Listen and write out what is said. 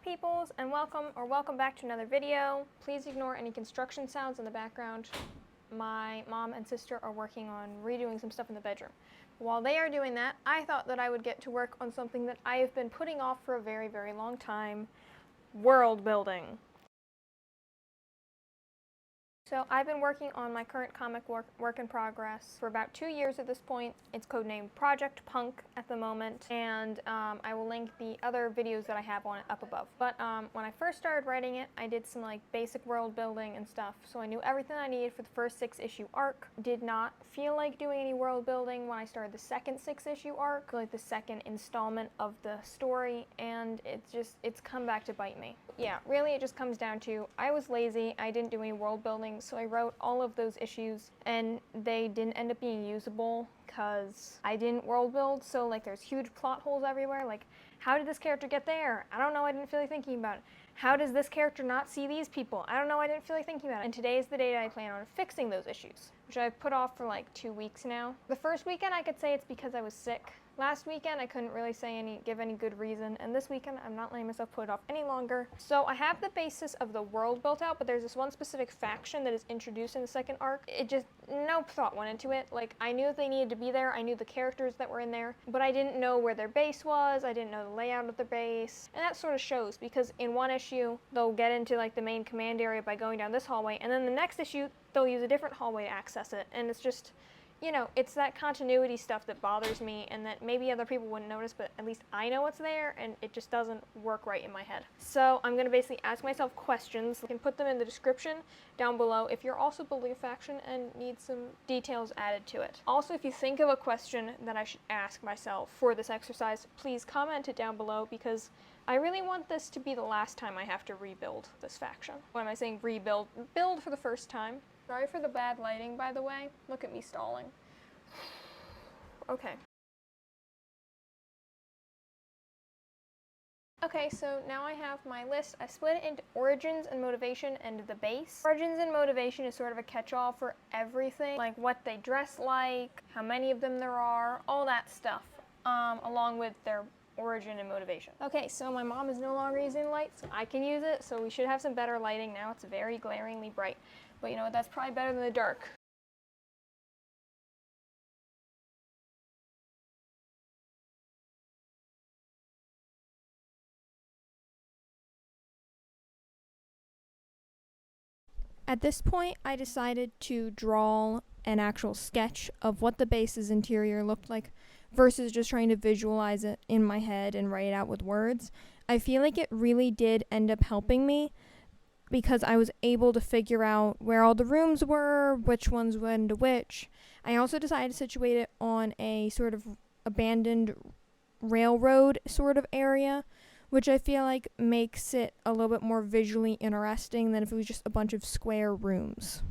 peoples, and welcome back to another video. Please ignore any construction sounds in the background. My mom and sister are working on redoing some stuff in the bedroom. While they are doing that, I thought that I would get to work on something that I have been putting off for a very, very long time: world building. So I've been working on my current comic work in progress for about 2 years at this point. It's codenamed Project Punk at the moment, and I will link the other videos that I have on it up above. But when I first started writing it, I did some basic world building and stuff, so I knew everything I needed for the first 6-issue arc. Did not feel like doing any world building when I started the second 6-issue arc, like the second installment of the story, and it's come back to bite me. Yeah, really it just comes down to I was lazy, I didn't do any world building, so I wrote all of those issues and they didn't end up being usable because I didn't world build. So there's huge plot holes everywhere. How did this character get there? I don't know, I didn't feel like thinking about it. How does this character not see these people? I don't know, I didn't feel like thinking about it. And today is the day that I plan on fixing those issues, which I've put off for 2 weeks now. The first weekend I could say it's because I was sick. Last weekend I couldn't really give any good reason, and this weekend I'm not letting myself put it off any longer. So I have the basis of the world built out, but there's this one specific faction that is introduced in the second arc. No thought went into it. I knew that they needed to be there, I knew the characters that were in there, but I didn't know where their base was, I didn't know the layout of their base, and that sort of shows because in one issue they'll get into the main command area by going down this hallway, and then the next issue they'll use a different hallway to access it, and it's just, it's that continuity stuff that bothers me and that maybe other people wouldn't notice, but at least I know it's there and it just doesn't work right in my head. So I'm going to basically ask myself questions. I can put them in the description down below if you're also building a faction and need some details added to it. Also, if you think of a question that I should ask myself for this exercise, please comment it down below because I really want this to be the last time I have to rebuild this faction. What am I saying? Rebuild? Build for the first time. Sorry for the bad lighting, by the way. Look at me stalling. Okay. Okay, so now I have my list. I split it into origins and motivation and the base. Origins and motivation is sort of a catch-all for everything, like what they dress like, how many of them there are, all that stuff, along with their origin and motivation. Okay, so my mom is no longer using the light, so I can use it, so we should have some better lighting now. It's very glaringly bright. But you know what, that's probably better than the dark. At this point, I decided to draw an actual sketch of what the base's interior looked like versus just trying to visualize it in my head and write it out with words. I feel like it really did end up helping me because I was able to figure out where all the rooms were, which ones went into which. I also decided to situate it on a sort of abandoned railroad sort of area, which I feel like makes it a little bit more visually interesting than if it was just a bunch of square rooms.